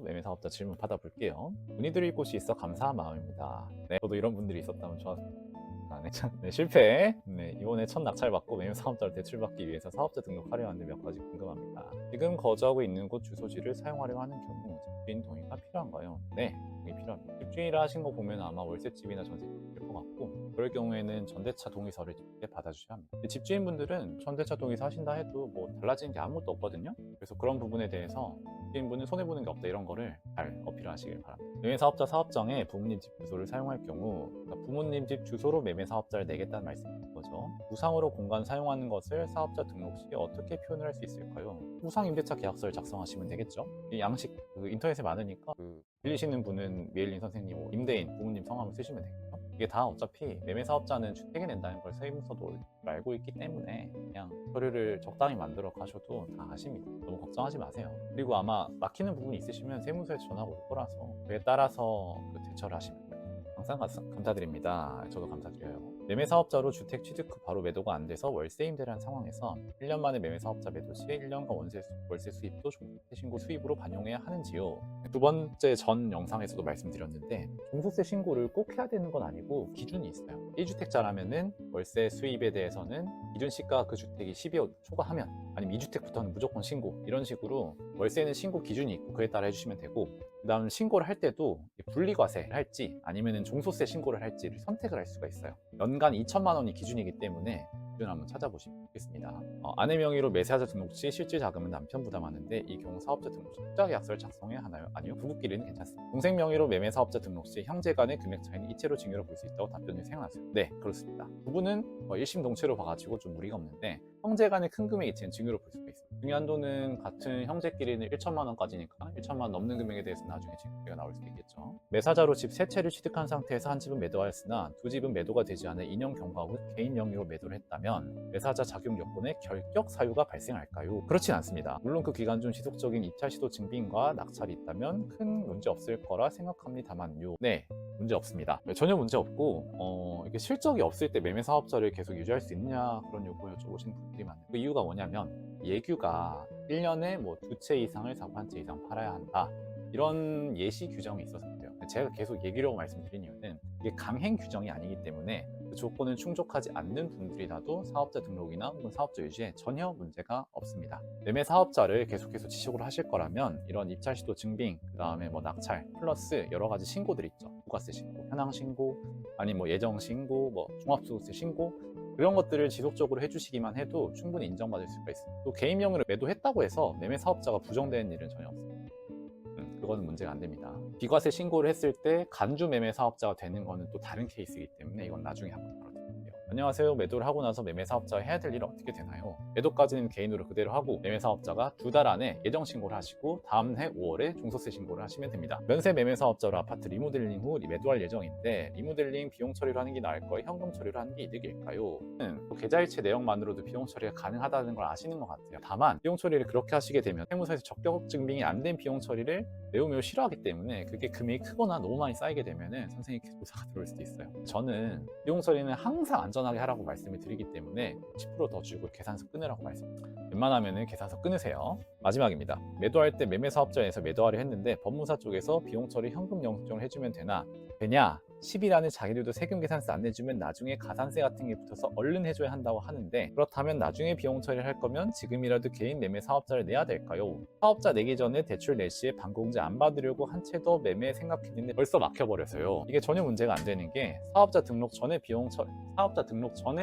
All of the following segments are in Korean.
매매사업자 질문 받아볼게요. 문의드릴 곳이 있어 감사한 마음입니다. 네, 저도 이런 분들이 있었다면 좋았습니다. 네, 실패. 네, 이번에 첫 낙찰 받고 매매사업자를 대출받기 위해서 사업자 등록하려 하는데 몇 가지 궁금합니다. 지금 거주하고 있는 곳 주소지를 사용하려 하는 경우 집주인 동의가 필요한가요? 네, 동의 필요합니다. 집주인이라 하신 거 보면 아마 월세집이나 전세집일 것 같고, 그럴 경우에는 전대차 동의서를 직접 받아주셔야 합니다. 집주인분들은 전대차 동의서 하신다 해도 뭐 달라지는 게 아무것도 없거든요. 그래서 그런 부분에 대해서 집주인분은 손해보는 게 없다, 이런 거를 잘 어필하시길 바랍니다. 매매사업자 사업장에 부모님 집 주소를 사용할 경우, 그러니까 부모님 집 주소로 매매사업자를 내겠다는 말씀인 거죠. 무상으로 공간 사용하는 것을 사업자 등록 시 어떻게 표현을 할 수 있을까요? 무상임대차 계약서를 작성하시면 되겠죠. 이 양식 인터넷에 많으니까 빌리시는 분은 메일린 선생님, 임대인, 부모님 성함을 쓰시면 되겠죠. 이게 다 어차피 매매사업자는 주택에 낸다는 걸 세무서도 알고 있기 때문에 그냥 서류를 적당히 만들어 가셔도 다 아십니다. 너무 걱정하지 마세요. 그리고 아마 막히는 부분이 있으시면 세무서에서 전화가 올 거라서 그에 따라서 대처를 하시면 돼요. 항상 감사드립니다. 저도 감사드려요. 매매사업자로 주택 취득 후 바로 매도가 안 돼서 월세 임대를 한 상황에서 1년 만에 매매사업자 매도 시 1년간 월세 수입도 종부세 신고 수입으로 반영해야 하는지요? 두 번째 전 영상에서도 말씀드렸는데, 종부세 신고를 꼭 해야 되는 건 아니고 기준이 있어요. 1주택자라면은 월세 수입에 대해서는 기준 시가 그 주택이 12억 초과하면, 아니면 2주택부터는 무조건 신고, 이런 식으로 월세는 신고 기준이 있고 그에 따라 해주시면 되고, 그 다음 신고를 할 때도 분리과세를 할지 아니면 종소세 신고를 할지를 선택을 할 수가 있어요. 연간 2천만 원이 기준이기 때문에 기준 한번 찾아보시면 좋겠습니다. 아내 명의로 매수하자 등록 시 실질 자금은 남편 부담하는데 이 경우 사업자 등록 시 투자 계약서를 작성해야 하나요? 아니요, 부부끼리는 괜찮습니다. 동생 명의로 매매 사업자 등록 시 형제 간의 금액 차이는 이체로 증여로 볼 수 있다고 답변을 생각하세요. 네, 그렇습니다. 부부는 일심동체로 봐가지고 좀 무리가 없는데, 형제 간의 큰 금액 이체는 증여로 볼 수가 있습니다. 증여한도는 같은 형제끼리는 1천만 원까지니까 1천만 원 넘는 금액에 대해서 나중에 증여가 나올 수 있겠죠. 매사자로 집 세 채를 취득한 상태에서 한 집은 매도하였으나 두 집은 매도가 되지 않아 2년 경과 후 개인 명의로 매도를 했다면 매사자 자격 요건에 결격 사유가 발생할까요? 그렇진 않습니다. 물론 그 기간 중 지속적인 입찰 시도 증빙과 낙찰이 있다면 큰 문제 없을 거라 생각합니다만요. 네, 문제 없습니다. 전혀 문제 없고, 이게 실적이 없을 때 매매 사업자를 계속 유지할 수 있느냐, 그런 요구 여쭤보시는 분들이 많아요. 그 이유가 뭐냐면, 예규가 1년에 뭐 2채 이상을 사고 1채 이상 팔아야 한다, 이런 예시 규정이 있어서 그래요. 제가 계속 얘기라고 말씀드린 이유는 이게 강행 규정이 아니기 때문에 그 조건을 충족하지 않는 분들이라도 사업자 등록이나 혹은 사업자 유지에 전혀 문제가 없습니다. 매매 사업자를 계속해서 지속을 하실 거라면 이런 입찰 시도 증빙, 그 다음에 뭐 낙찰 플러스 여러 가지 신고들 있죠. 부가세 신고, 현황 신고, 아니 뭐 예정 신고, 뭐 종합소득세 신고, 그런 것들을 지속적으로 해주시기만 해도 충분히 인정받을 수가 있습니다. 또 개인 명의로 매도했다고 해서 매매 사업자가 부정되는 일은 전혀 없습니다. 그거는 문제가 안 됩니다. 비과세 신고를 했을 때 간주 매매 사업자가 되는 거는 또 다른 케이스이기 때문에 이건 나중에 한번 다뤄드릴게요. 안녕하세요. 매도를 하고 나서 매매 사업자가 해야 될 일은 어떻게 되나요? 매도까지는 개인으로 그대로 하고 매매 사업자가 2달 안에 예정 신고를 하시고 다음 해 5월에 종소세 신고를 하시면 됩니다. 면세 매매 사업자로 아파트 리모델링 후 매도할 예정인데 리모델링 비용 처리를 하는 게 나을까요? 현금 처리를 하는 게 이득일까요? 계좌이체 내역만으로도 비용 처리가 가능하다는 걸 아시는 것 같아요. 다만 비용 처리를 그렇게 하시게 되면 세무서에서 적격 증빙이 안 된 비용 처리를 매우 싫어하기 때문에 그게 금액이 크거나 너무 많이 쌓이게 되면 선생님 조사가 들어올 수도 있어요. 저는 비용 처리는 항상 안전하게 하라고 말씀을 드리기 때문에 10%더 주고 계산서 끊으라고 말씀드립니다. 웬만하면 계산서 끊으세요. 마지막입니다. 매도할 때 매매 사업자에서 매도하려 했는데 법무사 쪽에서 비용 처리 현금 영수증을 해주면 되냐? 10일 안에 자기들도 세금 계산서 안 내주면 나중에 가산세 같은 게 붙어서 얼른 해줘야 한다고 하는데, 그렇다면 나중에 비용 처리를 할 거면 지금이라도 개인 매매 사업자를 내야 될까요? 사업자 내기 전에 대출 낼 시에 반공제 안 받으려고 한 채 더 매매 생각했는데 벌써 막혀버려서요. 이게 전혀 문제가 안 되는 게 사업자 등록 전에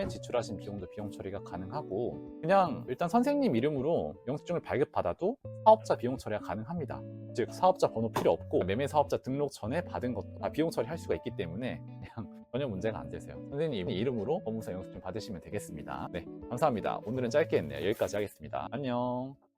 지출하신 비용도 비용 처리가 가능하고, 그냥 일단 선생님 이름으로 영수증을 발급받아도 사업자 비용 처리가 가능합니다. 즉 사업자 번호 필요 없고 매매 사업자 등록 전에 받은 것도 다 비용 처리할 수가 있기 때문에 그냥 전혀 문제가 안 되세요. 선생님 이름으로 법무사 영수증 받으시면 되겠습니다. 네, 감사합니다. 오늘은 짧게 했네요. 여기까지 하겠습니다. 안녕.